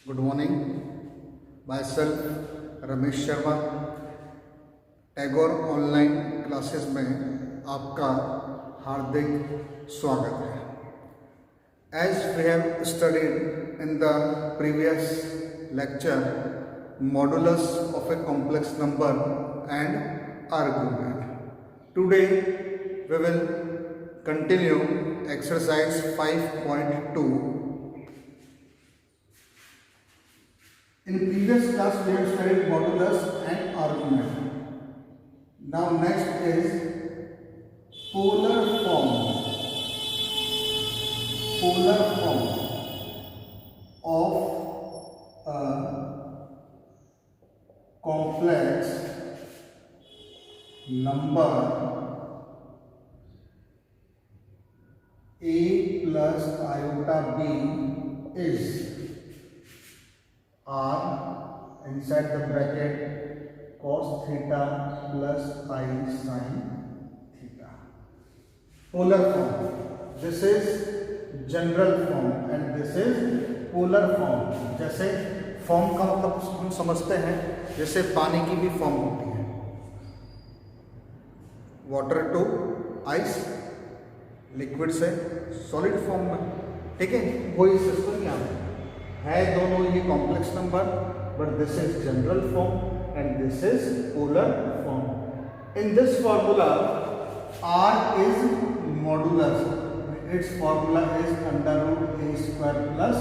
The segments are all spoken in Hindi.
Good morning. Myself Ramesh Sharma. Tagore online classes में आपका हार्दिक स्वागत है। As we have studied in the previous lecture modulus of a complex number and argument, today we will continue exercise 5.2. In previous class we have studied modulus and argument. Now next is polar form of a complex number a plus iota b is r inside the bracket cos theta plus I sin theta. Polar form. This is general form and this is polar form. जैसे फॉर्म का मतलब हम समझते हैं जैसे पानी की भी फॉर्म होती है, वाटर टू आइस, लिक्विड से सॉलिड फॉर्म में, ठीक है। वही सिस्टम यहाँ है दोनों ये complex number, but this is general form and this is polar form. In this formula r is modulus, its formula is under root a square plus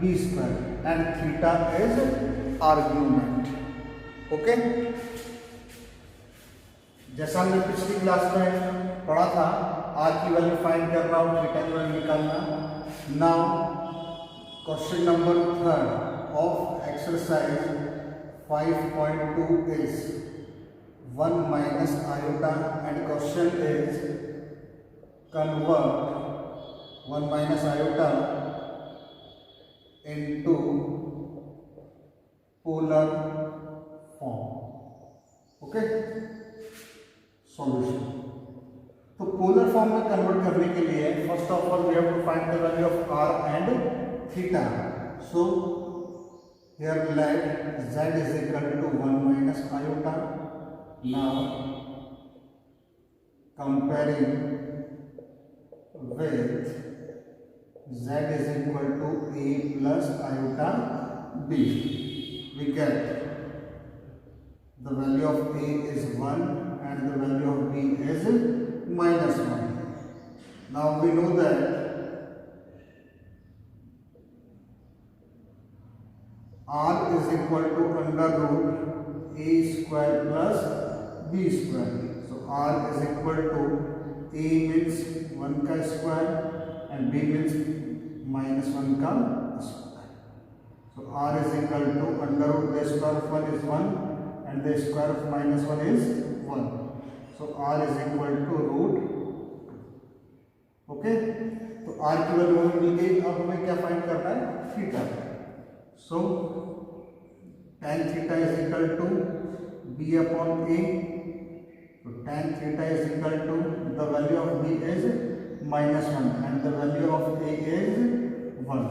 b square and theta is argument. Okay, जैसा हमने पिछली क्लास में पढ़ा था, r की वैल्यू फाइंड करना और थीटा की वैल्यू निकालना। Now question number 3 of exercise 5.2 is 1 minus iota and question is convert 1 minus iota into polar form. Okay, solution. तो पोलर फॉर्म में कन्वर्ट करने के लिए first of all we have to find the value of r and theta. So here let z is equal to 1 minus iota. Now comparing with z is equal to a plus iota b, we get the value of a is 1 and the value of b is minus 1. Now we know that r is equal to under root a square plus b square. So r is equal to a means 1 का square and b means minus 1 का square. So r is equal to under root the square of 1 is 1 and the square of minus 1 is 1. So r is equal to root 2. ओके, तो r की वैल्यू हमें मिल गई। अब हमें क्या फाइंड करना है? Theta. So tan theta is equal to b upon a। तो tan theta is equal to the value of b is -1 and the value of a is 1.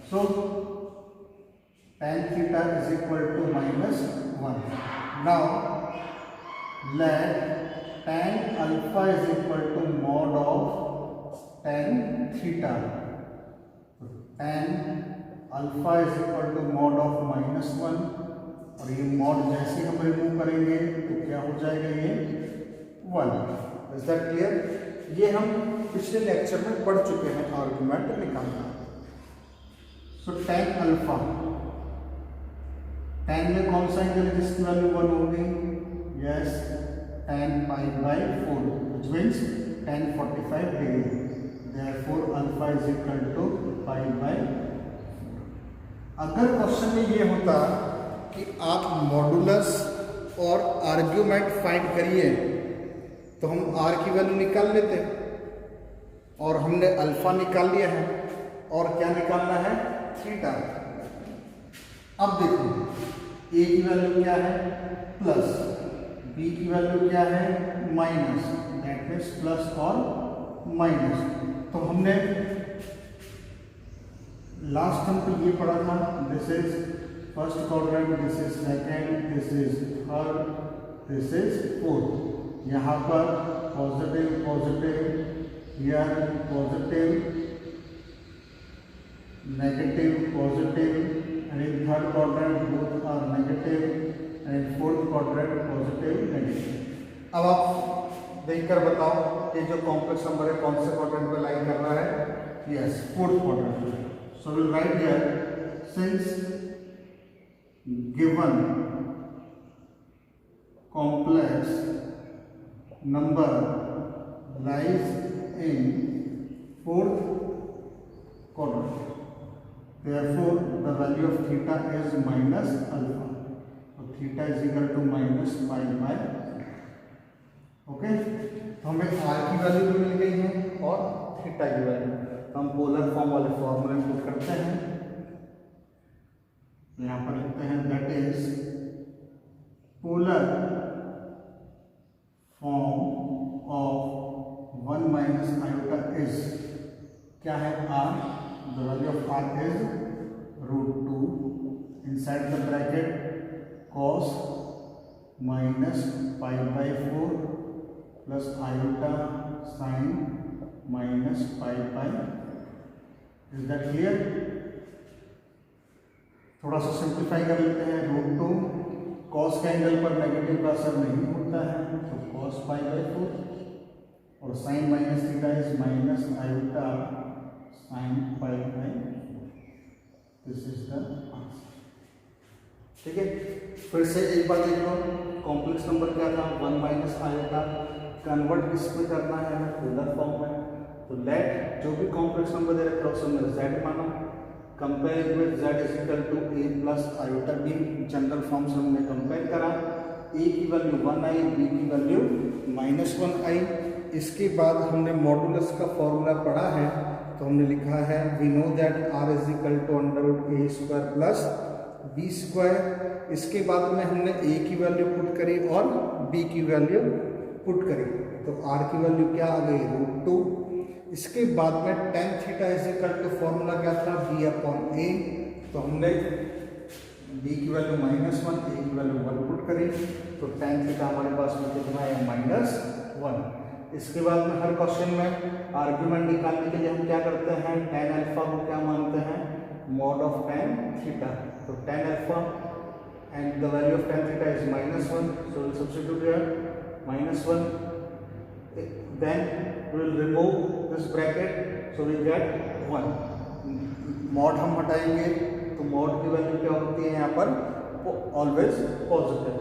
सो tan theta is equal to -1. Now let tan alpha is equal to mod of tan theta. Tan alpha is equal to mod of -1 और ये mod जैसे हम रिमूव करेंगे तो क्या हो जाएगा? ये 1. Is that clear? ये हम पिछले लेक्चर में पढ़ चुके हैं आर्गुमेंट निकालना। सो tan अल्फा, tan में कौन सा एंगल है जिसकी वैल्यू 1 होगी? Yes, tan pi by 4 which means tan 45 degree. therefore alpha is equal to pi by 4। अगर क्वेश्चन में ये होता कि आप मॉडुलस और आर्ग्यूमेंट फाइंड करिए तो हम r की वैल्यू निकाल लेते, और हमने अल्फा निकाल लिया है और क्या निकालना है? थीटा। अब देखो a की वैल्यू क्या है? प्लस, b की वैल्यू क्या है? माइनस, दैट मीन्स प्लस और माइनस। तो हमने लास्ट हम तो ये पढ़ा था, this is first quadrant, this is second, this is third, this is fourth. यहाँ पर positive positive, here positive negative positive, and in third quadrant both are negative, and in fourth quadrant positive negative। अब आप देखकर बताओ कि जो कॉम्प्लेक्स नंबर है कौन से क्वाड्रेंट पे लाइन कर रहा है? Yes, fourth quadrant. So will write here, since given complex number lies in fourth quadrant, therefore the value of theta is minus alpha, so theta is equal to minus pi by। Okay, तो हमें r की वैल्यू भी मिल गई है और थीटा की वैल्यू, तो हम पोलर फॉर्म वाले फॉर्मूले पुट करते हैं। यहाँ पर लिखते हैं that is polar form of 1 minus iota is, क्या है? r, the value of r is √2 inside the bracket cos minus pi by 4 plus iota sin minus pi by। is that clear? थोड़ा सा सिंप्लीफाई कर लेते हैं। √2 cos के एंगल पर नेगेटिव का असर नहीं होता है, तो cos pi by 4, और sin minus theta is minus iota sin pi by 4। This is the answer. ठीक है, फिर से एक बार देख लो, कॉम्प्लेक्स नंबर क्या था? 1 माइनस आयोटा, कन्वर्ट किस में करना है? पोलर फॉर्म में। तो लेट जो भी कॉम्प्लेक्स नंबर दे रखा है उसमें z मानो, compare with z is equal to a plus iota b। General form से हमने कंपेयर करा, a की वैल्यू 1 आई, b की वैल्यू -1 आई। इसके बाद हमने मॉडुलस का फॉर्मूला पढ़ा है, तो हमने लिखा है we know that r is equal to √a square plus b square. इसके बाद में हमने a की वैल्यू पुट करी और b की वैल्यू पुट करी, तो r की वैल्यू क्या आ गई? √2। इसके बाद में tan theta is equal to formula क्या था? b/a, तो हमने b की वैल्यू -1, a की वैल्यू 1 पुट करी, तो tan थीटा हमारे पास में कितना है? -1। इसके बाद में हर क्वेश्चन में आर्ग्यूमेंट निकालने के लिए हम क्या करते हैं? tan अल्फा को क्या मानते हैं? Mod of tan theta. तो tan alpha and the value of tan theta is -1, so will substitute here -1, then we will remove this bracket, so we get 1। Mod हम हटाएंगे तो मॉड की वैल्यू क्या होती है यहाँ पर? ऑलवेज पॉजिटिव,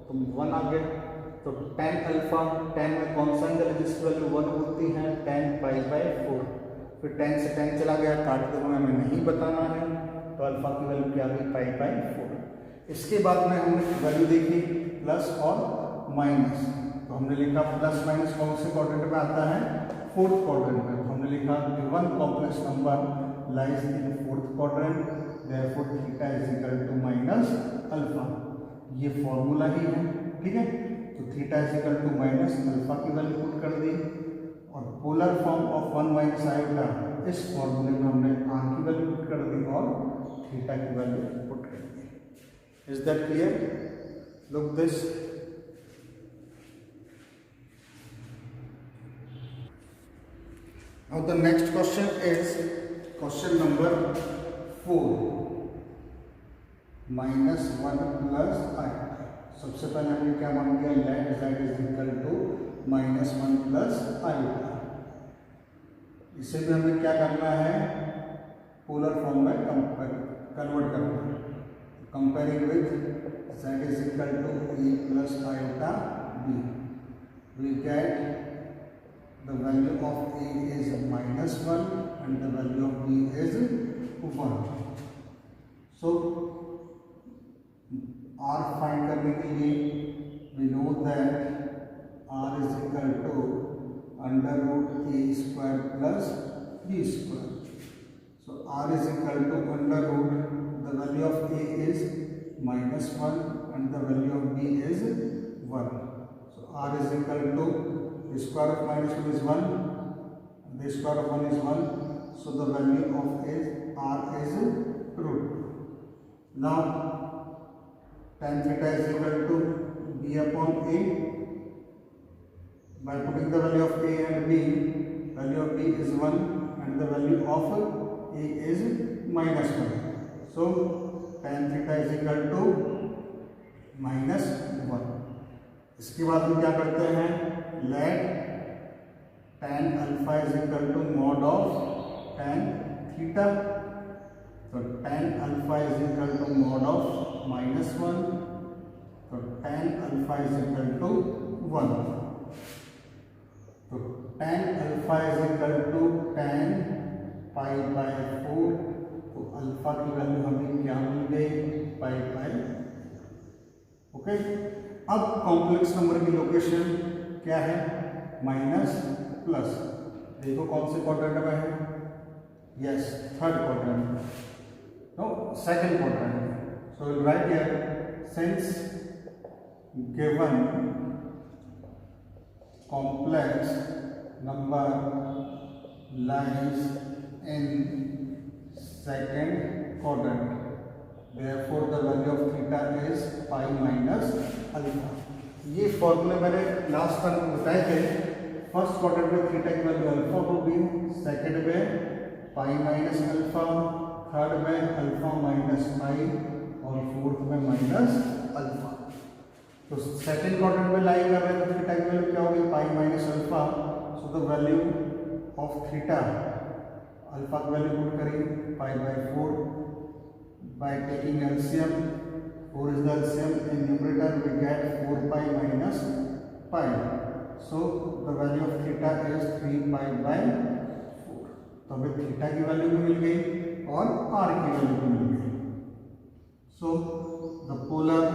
तो 1 आ गया। तो tan अल्फा, tan में कौन सा एंगल है जिसकी वैल्यू 1 होती है? tan pi by 4। फिर tan से tan चला गया, काट के हमें नहीं बताना है, तो अल्फा की वैल्यू क्या आ गई? पाई बाई 4। इसके बाद में हमने वैल्यू देखी प्लस और माइनस, तो हमने लिखा प्लस माइनस कौन से क्वाड्रेंट में आता है? फोर्थ क्वाड्रेंट में। तो हमने लिखा given complex number lies in fourth quadrant, therefore theta is equal to minus alpha. ये फॉर्मूला ही है, ठीक है। तो theta is equal to minus alpha की वैल्यू पुट कर दी, और polar form of 1 minus iota, इस फॉर्मूले में हमने r की वैल्यू पुट कर दी और थीटा की वैल्यू पुट कर दी। Is that clear? Look this, now the next question is question number 4, -1 plus iota. सबसे पहले हमने क्या मान लिया? Let z is equal to -1 plus iota. इसे भी हमें क्या करना है? पोलर फॉर्म में कन्वर्ट करना है। Comparing with z is equal to a plus iota b, we get the value of a is -1 and the value of b is 1। So r find करने के लिए we know that r is equal to √a square plus b square. So r is equal to the value of a is -1 and the value of b is 1। So r is equal to square of -1 is 1, the square of 1 is 1, so the value of a r is root 2. Now tan theta is equal to b upon a. By putting the value of a and b, value of b is 1 and the value of a is minus 1. So tan theta is equal to minus 1. इसके बाद हम क्या करते हैं, let tan alpha is equal to mod of tan theta. तो tan alpha is equal to mod of minus 1. तो tan alpha is equal to 1. तो tan alpha is equal to tan pi by 4. तो अल्फा की वैल्यू हमें क्या मिल गई, पाई बाय. ओके, अब कॉम्प्लेक्स नंबर की लोकेशन क्या है, माइनस प्लस. देखो कौन से क्वाड्रेंट में है, yes third quadrant, no second quadrant. So will write here since given complex number lies in second quadrant, therefore the value of theta is pi minus alpha. ये फॉर्मूले मैंने लास्ट टाइम बताए थे. फर्स्ट क्वाड्रेंट में थीटा की वैल्यू अल्फा होगी, सेकंड में पाई माइनस अल्फा, थर्ड में अल्फा माइनस पाई और फोर्थ में माइनस अल्फा. तो सेकंड क्वाड्रेंट में लाइन कर रहे हैं तो थीटा की वैल्यू क्या होगी, pi minus alpha. So the value of theta, alpha की वैल्यू पुट करेंगे पाई by 4. By taking LCM, 4 is the LCM in numerator, we get 4 pi minus pi. So the value of theta is 3 pi by 4. तो हमें थीटा की वैल्यू भी मिल गई और r की वैल्यू भी मिल गई. So the polar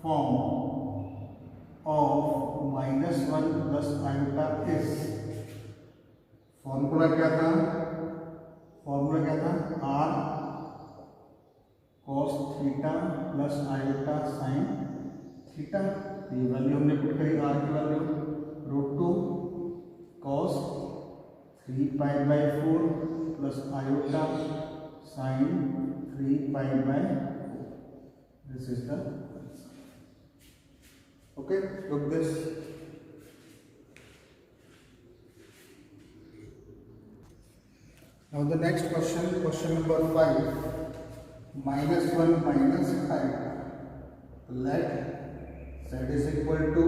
form of minus 1 plus iota is, formula क्या था, r cos theta plus iota sine theta. ये वैल्यू हमने पुट करी, आर की value √2 cos 3 pi by 4 plus iota sine 3 pi by 4. This is the okay. Look this. Now the next question, question number 5. minus 1 minus iota. Let z is equal to,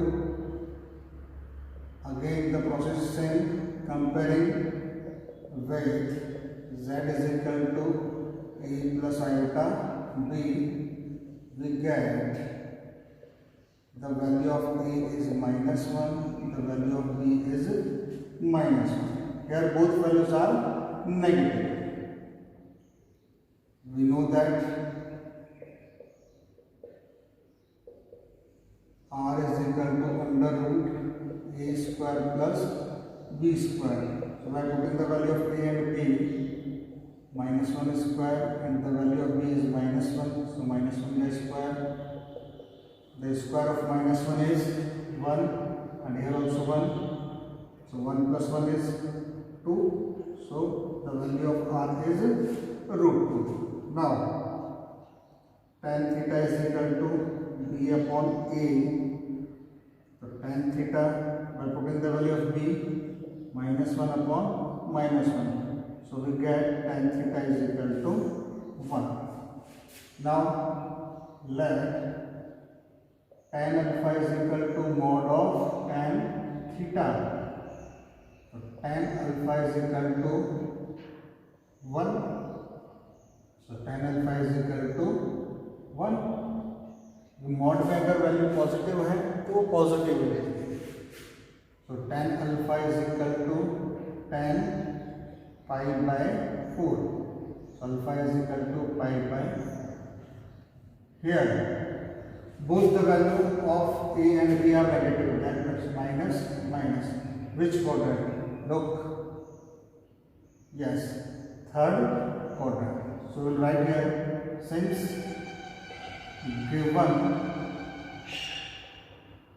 again the process is same, comparing with z is equal to a plus iota b, we get the value of a is minus 1, the value of b is minus 1. Here both values are negative. We know that r is equal to under root a square plus b square. So by putting the value of a and b, minus 1 square and the value of b is minus 1. So minus 1 square. The square of minus 1 is 1 and here also 1. So 1 plus 1 is 2. So the value of r is √2. Now tan theta is equal to b upon a. So tan theta, by putting the value of b, minus 1 upon minus 1. So we get tan theta is equal to 1. Now let tan alpha is equal to mod of tan theta. So tan alpha is equal to 1. So tan alpha is equal to 1. Mod में अगर वैल्यू पॉजिटिव है तो वो पॉजिटिव मिलेगी. So tan alpha is equal to tan pi by 4. Alpha is equal to pi by. Here both the value of a and b are negative, that means minus minus. Which quadrant? Look, yes, third quadrant. So we'll write here, since given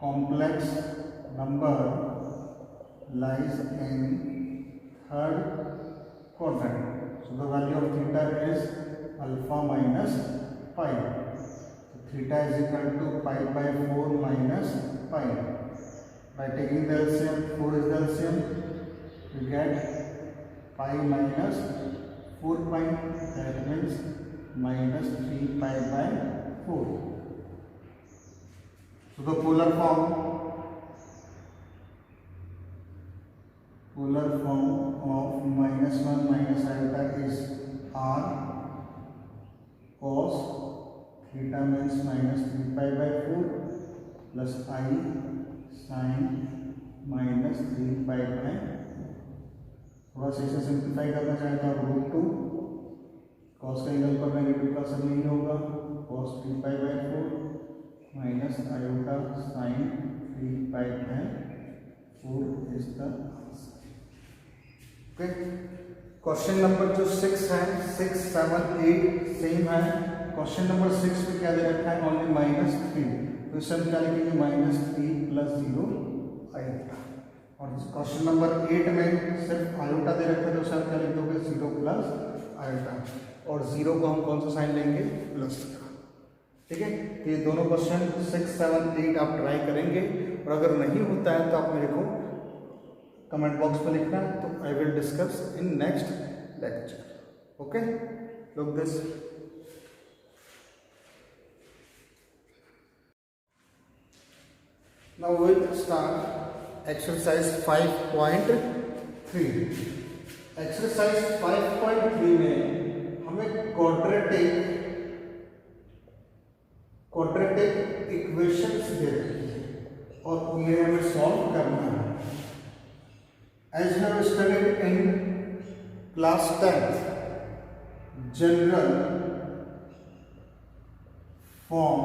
complex number lies in third quadrant, So the value of theta is alpha minus pi. So theta is equal to pi by 4 minus pi. By taking the LCM, 4 is the LCM, we get pi minus 4 pi, that means minus 3 pi by 4. So the polar form of minus 1 minus iota is r cos theta means minus 3 pi by 4 plus I sin minus 3 pi by, थोड़ा सा इसे सिंप्लीफाई करना चाहें तो रूट 2 कॉस का एंगल पर नेगेटिव का सब नहीं होगा, cos 3 pi by 4 minus iota sin 3 pi by 4 is the answer. Okay, question number जो 6 है, 6, 7, 8 सेम है. क्वेश्चन नंबर 6 में क्या दे रखा है, ओनली -3, तो इसे हम क्या लिखेंगे -3 + 0 आयोटा. और क्वेश्चन नंबर 8 में सिर्फ आयोटा दे रखा है, तो उसे हम क्या लिख दोगे 0 + आयोटा, और 0 को हम कौन सा साइन लेंगे, प्लस का. ठीक है, तो ये दोनों क्वेश्चन 6, 7, 8 आप ट्राई करेंगे, और अगर नहीं होता है तो आप मेरे को कमेंट बॉक्स में लिखना, तो I will discuss in next lecture. Okay, look this. Now we will start exercise 5.3. Exercise 5.3 में हमें क्वाड्रेटिक इक्वेशंस दे रखी है और उन्हें हमें सॉल्व करना है. As you have studied in class 10th, general form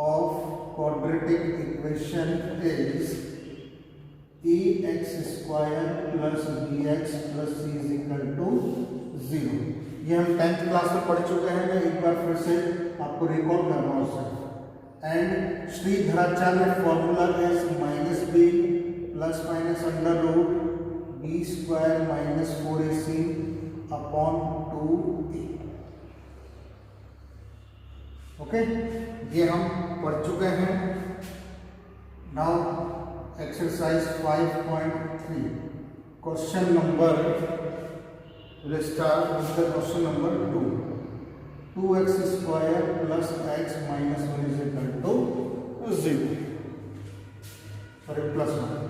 of quadratic equation is ax square plus bx plus c is equal to 0. ये हम 10th क्लास में पढ़ चुके हैं, मैं एक बार फिर से आपको रिकॉल करना है. And Shridharacharya formula is -b plus minus under root b square minus 4ac upon 2a. ओके, ये हम पढ़ चुके हैं. Now exercise 5.3 question number, will start with the question number 2. 2x square plus x minus 1 is equal to 0. Sorry, plus 1.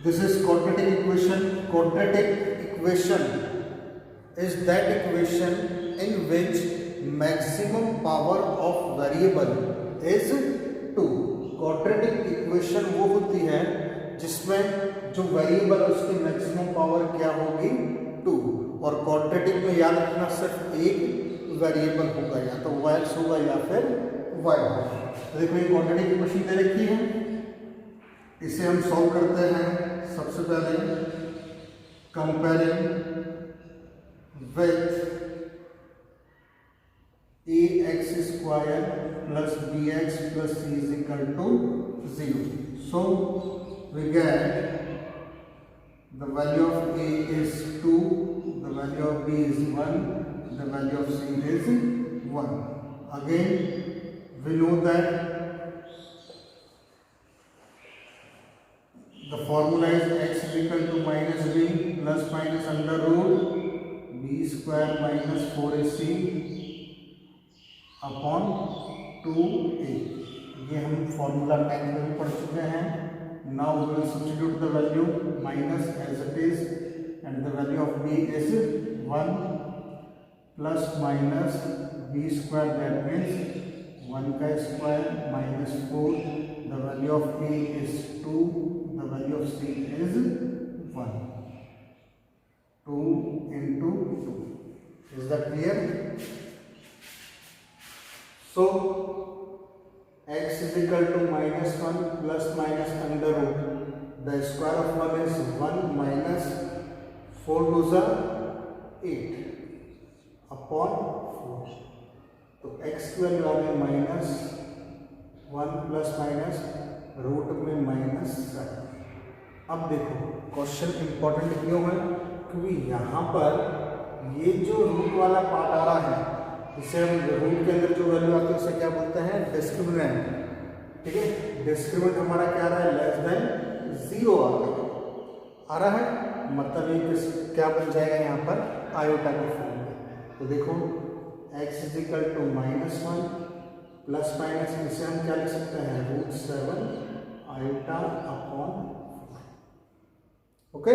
This is quadratic equation. Quadratic equation is that equation in which maximum power of variable is 2. Quadratic equation वो होती है जिसमें जो वेरिएबल है उसकी मैक्सिमम पावर क्या होगी, 2. और क्वाड्रेटिक में याद रखना सिर्फ एक वेरिएबल होगा, या तो x होगा या फिर y होगा. तो देखो ये क्वाड्रेटिक इक्वेशन दे रखी है, इसे हम सॉल्व करते हैं. सबसे पहले comparing with ax square plus bx plus c is equal to 0. So we get the value of a is 2, the value of b is 1, the value of c is 1. Again we know that the formula is x is equal to minus b plus minus under root b square minus 4ac upon 2a. ये हम फॉर्मूला 10 में भी पढ़ चुके हैं. Now we will substitute the value minus as it is, and the value of b is 1 plus minus b square, that means 1 का square minus 4. The value of a is 2. The value of c is 1. 2 into 2. Is that clear? So x is equal to -1 plus minus under root. The square of 1 is 1 minus 4 to the 8 upon 4. तो x की वैल्यू आ गई -1 प्लस माइनस रूट में -7. अब देखो क्वेश्चन इंपॉर्टेंट क्यों है, क्योंकि यहाँ पर ये जो रूट वाला पार्ट आ रहा है, इसे हम रूट के अंदर जो वैल्यू आती है उसे क्या बोलते हैं, डिस्क्रिमिनेंट। ठीक है, डिस्क्रिमिनेंट हमारा क्या आ रहा है, लेस देन 0 आ रहा है, मतलब ये क्या बन जाएगा यहाँ पर, आयोटा के फॉर्म में। तो देखो x is equal to -1 plus minus, इसे हम क्या लिख सकते हैं, √7 iota upon 4। Okay,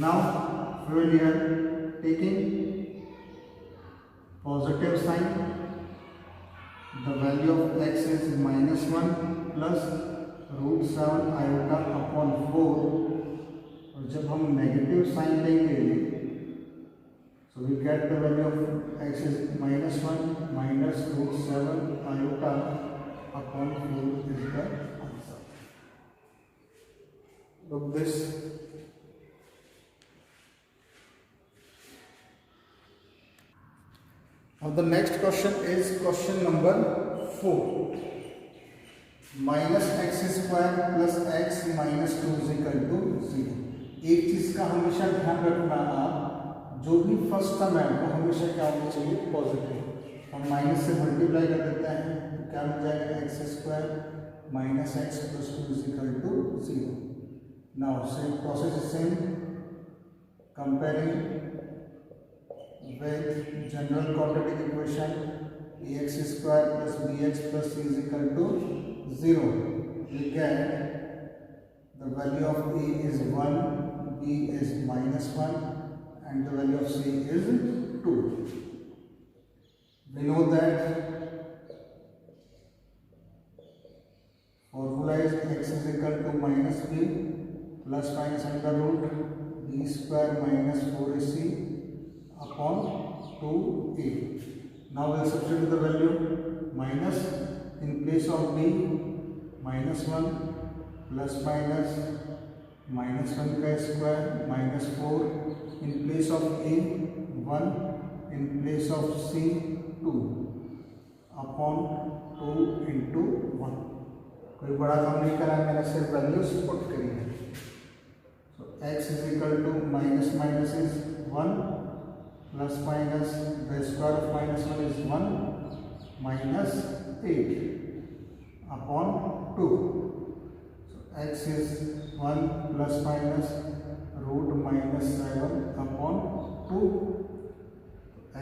now we will here taking positive sign, the value of x is -1 plus √7 iota upon 4। और जब हम नेगेटिव साइन लेंगे, so we get the value of x is -1 minus √7 iota upon 4 is the answer. Look this. Now the next question is question number 4. minus x square plus x minus 2 is equal to 0. एक चीज का हमेशा ध्यान रखना, आप जो भी फर्स्ट टर्म है वो हमेशा क्या होना चाहिए, पॉजिटिव। हम माइनस से मल्टीप्लाई कर देते हैं तो क्या मिल जाएगा, x square minus x plus 2 is equal to 0। Now same process, same comparing with general quadratic equation ax square plus bx plus c is equal to 0. We get the value of a is 1, b is -1 and the value of c is 2. We know that formula is x is equal to minus b plus minus under root b square minus 4ac upon 2a. Now we'll substitute the value, minus in place of b -1 plus minus -1 का square minus 4 in place of a 1 in place of c 2 upon 2 into 1. कोई बड़ा काम नहीं करा, मैंने सिर्फ वैल्यूज पुट करी है। So x is equal to minus minus is 1 plus minus the square of -1 is 1 minus 8 upon 2. So x is 1 plus minus root minus 7 upon 2.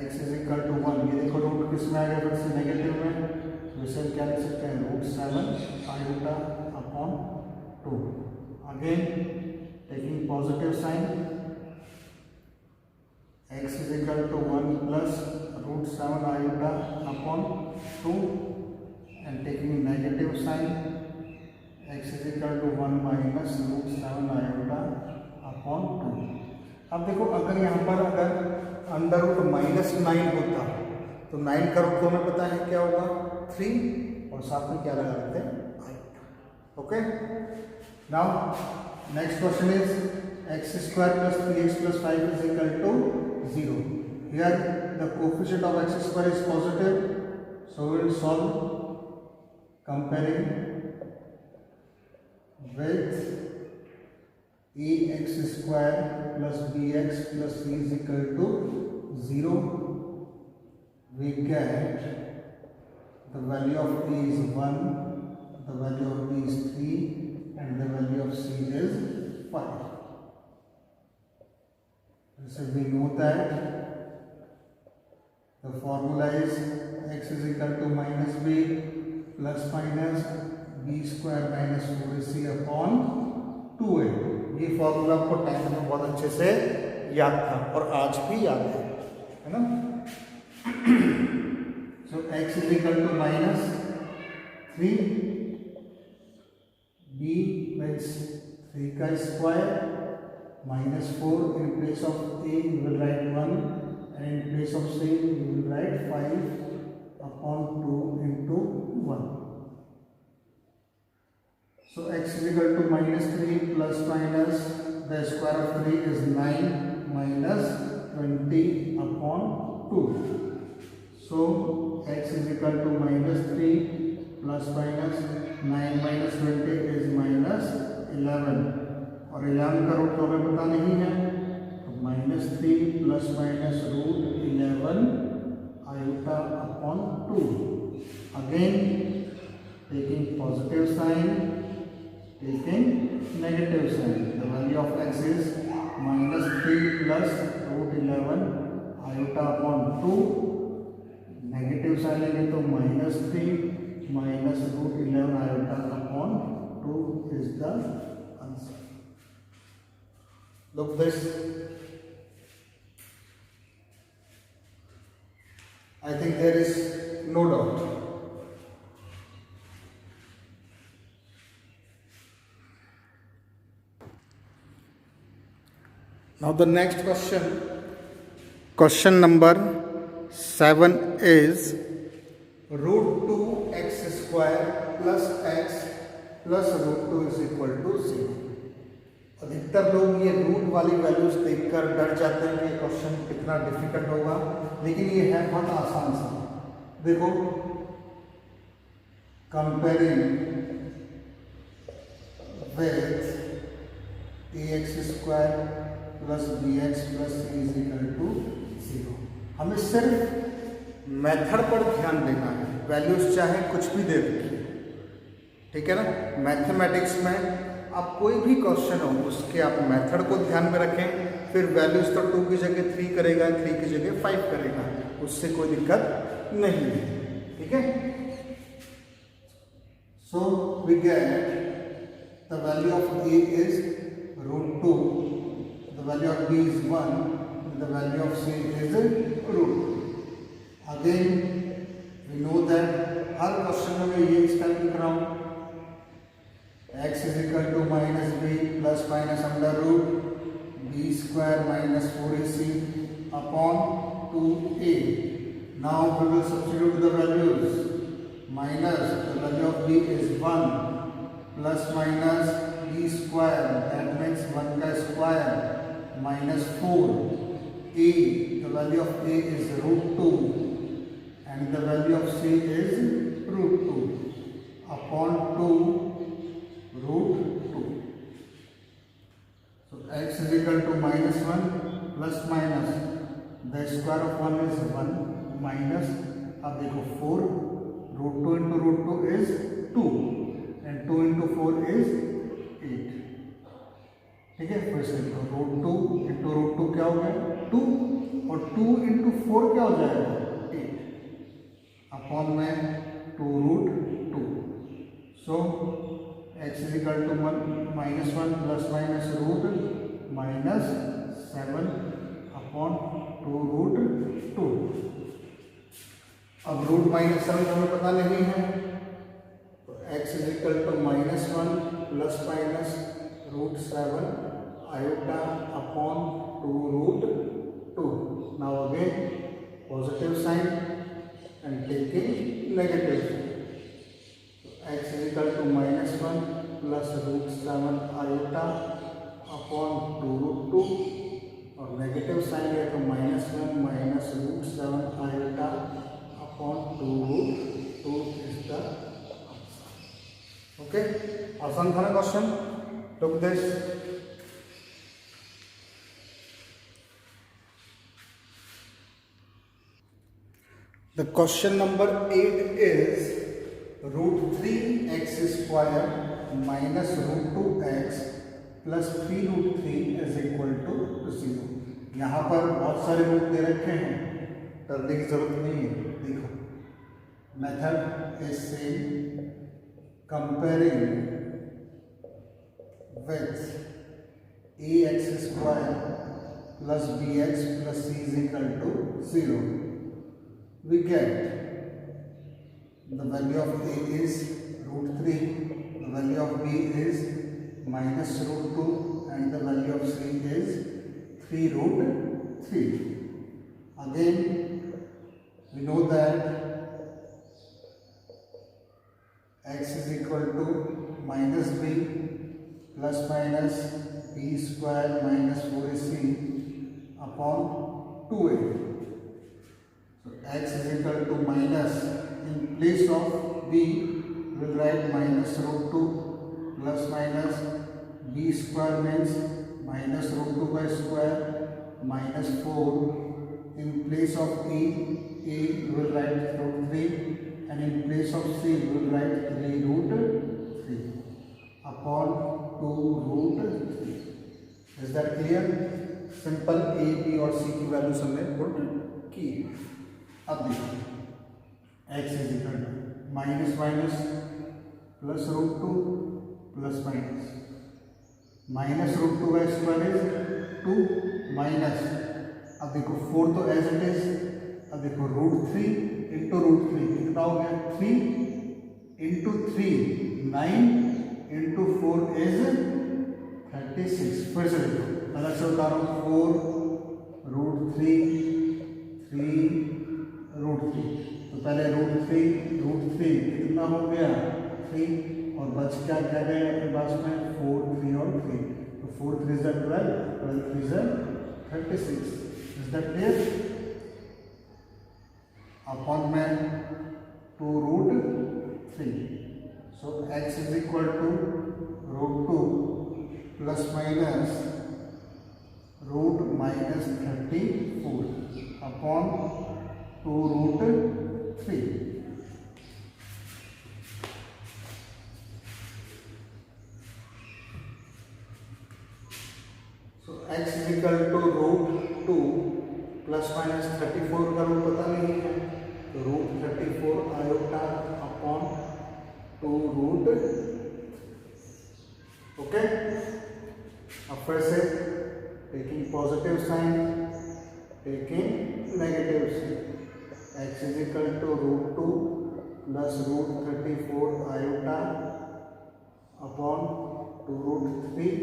x is equal to 1, ये देखो रूट किस में आ गया, फिर से नेगेटिव में, तो इसे क्या लिख सकते हैं, √7 iota upon 2। Again taking positive sign, x is equal to 1 plus √7 iota upon 2 and taking negative sign, x is equal to 1 minus √7 iota upon 2. अब देखो अगर यहाँ पर अगर अंडर रूट -9 होता तो 9 का रूट हमें पता है क्या होगा, 3, और साथ में क्या लगा देते हैं, iota. Okay, now next question is x square plus 3x plus 5 is equal to 0. Here the coefficient of x square is positive, so we will solve comparing with ax square plus bx plus c is equal to 0. We get the value of a is 1, the value of b is 3 and the value of c is 5. So we know that the formula is x is equal to minus b plus minus b square minus 4ac upon 2a. ये फॉर्मूला आपको टाइम में बहुत अच्छे से याद था और आज भी याद है ना। So x is equal to minus 3, b means 3 का square minus 4 in place of a you will write 1 and in place of c you will write 5 upon 2 into 1. So x is equal to minus 3 plus minus the square of 3 is 9 minus 20 upon 2. So x is equal to minus 3 plus minus 9 minus 20 is minus 11 और परिणाम का रूट तो हमें पता नहीं है, तो -3 plus minus √11 iota upon 2. Again taking positive sign, taking negative sign. The value of x is -3 plus √11 iota upon 2. Negative sign लेंगे तो -3 minus √11 iota upon 2 is the answer. Look this. I think there is no doubt. Now the next question number 7 is √2x square plus x plus √2 is equal to 0. अधिकतर लोग ये रूट वाली वैल्यूज देखकर डर जाते हैं कि ये क्वेश्चन कितना डिफिकल्ट होगा, लेकिन ये है बहुत आसान सा. देखो, comparing with ax square plus bx plus c is equal to 0. हमें सिर्फ मेथड पर ध्यान देना है, वैल्यूज चाहे कुछ भी दे रखिए, ठीक है ना. मैथमेटिक्स में आप कोई भी क्वेश्चन हो उसके आप मेथड को ध्यान में रखें, फिर वैल्यूज तो 2 की जगह 3 करेगा, 3 की जगह 5 करेगा, उससे कोई दिक्कत नहीं है, ठीक है. So we get the value of a is √2, the value of b is 1, and the value of c is √2. Again we know that her question में मैं ये इस टाइप लिख रहा हूँ, x is equal to -b plus minus under root b square minus 4ac upon 2a. Now we will substitute the values. Minus the value of b is 1 plus minus b square, that means 1 का square minus 4. A, the value of a is √2 and the value of c is √2 upon 2 √2. So x is equal to -1 plus minus the square of 1 is 1 minus, अब देखो 4, √2 into √2 is 2 and 2 into 4 is 8. ठीक है, फिर से √2 into √2 क्या हो गया 2 और 2 into 4 क्या हो जाएगा 8 अपॉन में 2 √2. सो x is equal to -1 plus minus root -7 upon 2 √2. अब रूट -7 हमें पता नहीं है, तो x is equal to -1 plus minus √7 iota upon 2 √2. Now again positive sign and taking negative. X is equal to -1 plus √7 iota upon 2 √2 और नेगेटिव साइन है तो -1 minus √7 iota upon 2 √2 is the answer. Okay, आसान था ना question. Look this. The question number 8 is √3x square minus √2x plus 3 √3 is equal to 0. यहाँ पर बहुत सारे रूट दे रखे हैं, करने की जरूरत नहीं है. देखो, method is same, comparing with ax square plus bx plus c is equal to 0. We get the value of a is √3, the value of b is minus √2 and the value of c is 3 √3. Again we know that x is equal to -b plus minus b square minus 4ac upon 2a. So x is equal to minus, in place of b we will write minus √2 plus minus b square means minus root 2 का square minus 4. In place of a we will write root 3, and in place of c we will write 3 root 3 upon 2 root 3. Is that clear? Simple a b और c की वैल्यूज हमने पुट की. अब देखिए x is equal to minus minus plus root 2 plus minus root 2 का स्क्वायर इज 2 माइनस, अब देखो 4 तो एज इट इज, अब देखो रूट 3 इंटू रूट 3 कितना हो गया 3 इंटू 3 9 इंटू 4 इज 36. फिर से देखो अलग से बता रहा हूँ 4 रूट 3 रूट 3, तो पहले रूट 3 कितना हो गया 3 और बच क्या कह रहे हैं अपने पास में 4 3 और 3, तो 4 3 is 12, 12 3 is 36. Is that clear? Upon में 2 root 3. So x is equal to root 2 plus minus root minus 34 upon 2 root 3. So x is equal to root 2 plus minus 34 का रूट पता नहीं है, तो root 34 iota upon 2 root. Okay, अब फिर से taking positive sign, taking negative sign. x is equal to root 2 plus root 34 iota upon 2 root 3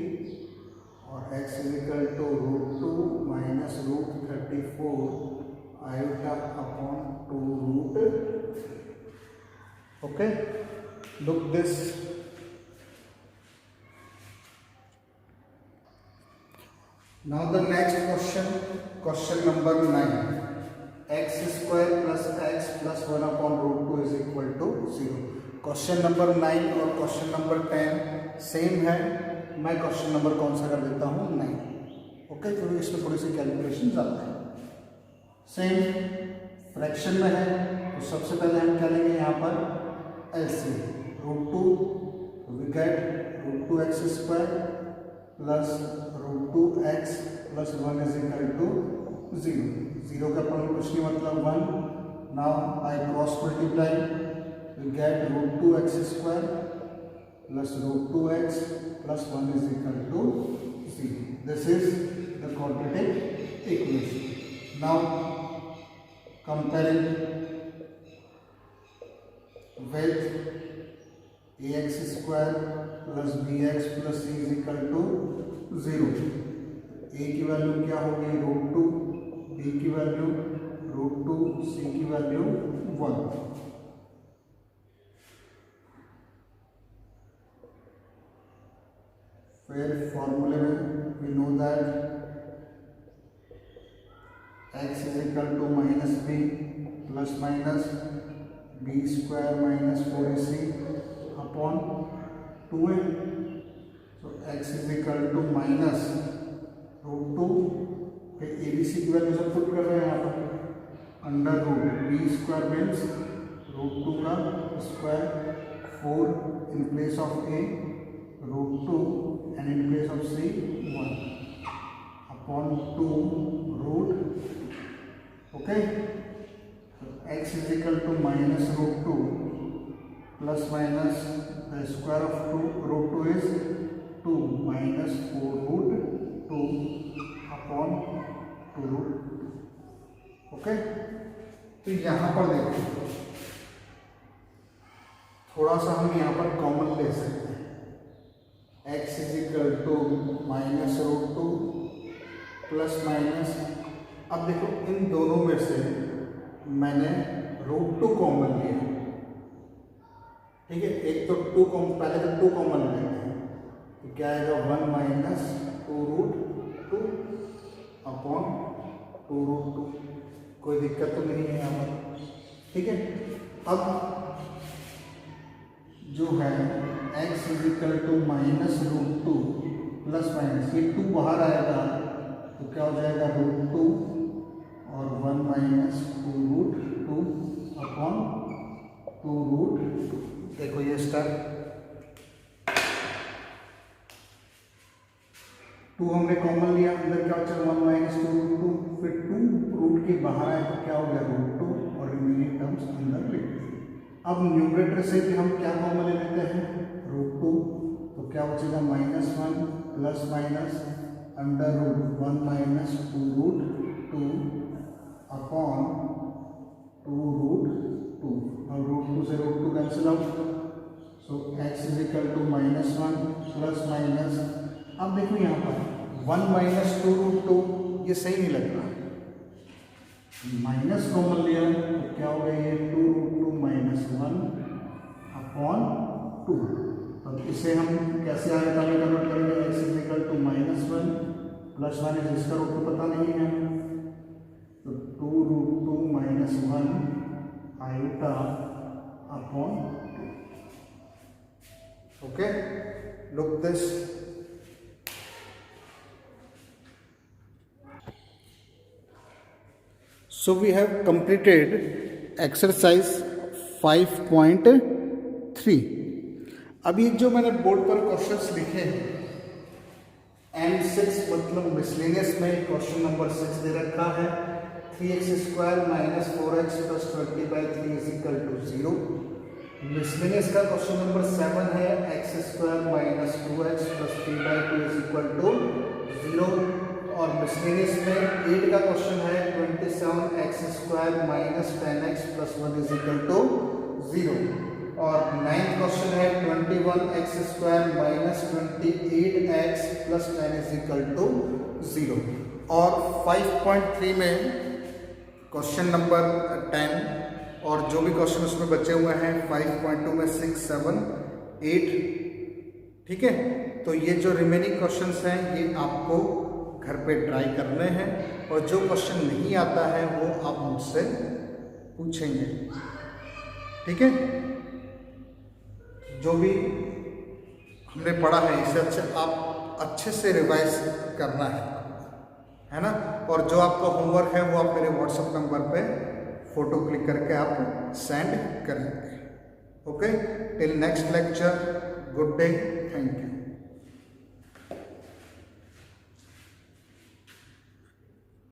और x is equal to root 2 minus root 34 iota upon 2 root. Okay, look this. Now the next question number 9. X square plus x plus 1 upon root 2 is equal to 0. Question number 9 और क्वेश्चन नंबर 10 सेम है. मैं क्वेश्चन नंबर कौन सा कर देता हूँ 9. ओके, तो इसमें थोड़ी सी कैलकुलेशन ज़्यादा है. सेम फ्रैक्शन में है, तो सबसे पहले हम क्या लेंगे यहाँ पर LCM. Root 2 we get root 2x square plus root 2x plus 1 is equal to 0. 0 का अपन कुछ नहीं मतलब 1. Now I cross multiply, we get root 2x square plus root 2x plus 1 is equal to 0. This is the quadratic equation. Now comparing with ax square plus bx plus c is equal to 0. a की वैल्यू क्या होगी रूट 2, b की वैल्यू रूट 2, c की वैल्यू 1. फिर फॉर्मूले में we know that x is equal to minus b plus minus b square minus 4ac upon 2a. So x is equal to minus root 2, फिर ए बी सी की वैल्यू सब पुट कर रहे हैं यहाँ पर under root b square means root 2 का square 4 in place of a root 2 and in place of c 1 upon 2 root. Okay, x is equal to minus root 2 plus minus the square of 2 root 2 is 2 minus 4 root 2 upon 2 root. Okay, तो यहाँ पर देखो थोड़ा सा हम यहाँ पर कॉमन ले सकते हैं. x is equal to minus root 2 plus minus, अब देखो इन दोनों में से मैंने रूट 2 कॉमन लिया. ठीक है, एक तो 2 कॉमन, पहले तो 2 कॉमन लेते हैं, तो क्या आएगा 1 माइनस 2 रूट 2 अपॉन 2 रूट 2. कोई दिक्कत तो नहीं है यहाँ पर. ठीक है, अब जो है x is equal to minus root 2 plus minus, ये 2 बाहर आएगा तो क्या हो जाएगा √2 और 1 माइनस 2√2 अपॉन 2√2। देखो ये स्टेप 2 हमने कॉमन लिया, अंदर क्या बचा 1 माइनस 2√2, फिर 2 रूट के बाहर आए तो क्या हो गया √2 और रिमेनिंग टर्म्स अंदर लिख दिए। अब न्यूमरेटर से भी हम क्या कॉमन ले लेते हैं √2, तो क्या बचेगा -1 प्लस माइनस √1 माइनस 2√2 अपॉन 2√2। अब √2 से √2 cancel out, so x is equal to -1 plus minus, अब देखो यहाँ पर 1 माइनस 2√2 ये सही नहीं लग रहा, माइनस कॉमन लिया तो क्या हो गया ये 2√2 -1 अपॉन 2। अब इसे हम कैसे आगे में कन्वर्ट करेंगे, x is equal to -1 plus minus इसका रूट तो पता नहीं है तो 2√2 -1 iota upon 2। Okay, look this, so we have completed exercise 5.3। अभी जो मैंने बोर्ड पर क्वेश्चंस लिखे हैं M6 मतलब मिसलेनियस में क्वेश्चन नंबर 6 दे रखा है 3x² - 4x + 20/3 = 0। मिसलेनियस का क्वेश्चन नंबर 7 है x² - 2x + 3/2 = 0। और मिसलेनियस में 8 का क्वेश्चन है 27x² - 10x + 1 = 0। और 9th क्वेश्चन है 21x² - 28x + 10 = 0। और 5.3 में क्वेश्चन नंबर 10 और जो भी क्वेश्चन उसमें बचे हुए हैं 5.2 में 6, 7, 8। ठीक है, तो ये जो रिमेनिंग क्वेश्चंस हैं ये आपको घर पे ट्राई करने हैं और जो क्वेश्चन नहीं आता है वो आप मुझसे पूछेंगे। ठीक है, जो भी हमने पढ़ा है इसे आप अच्छे से रिवाइज करना है ना। और जो आपका होमवर्क है वो आप मेरे व्हाट्सएप नंबर पे फोटो क्लिक करके आप सेंड करेंगे। Okay, till next lecture, good day, thank you.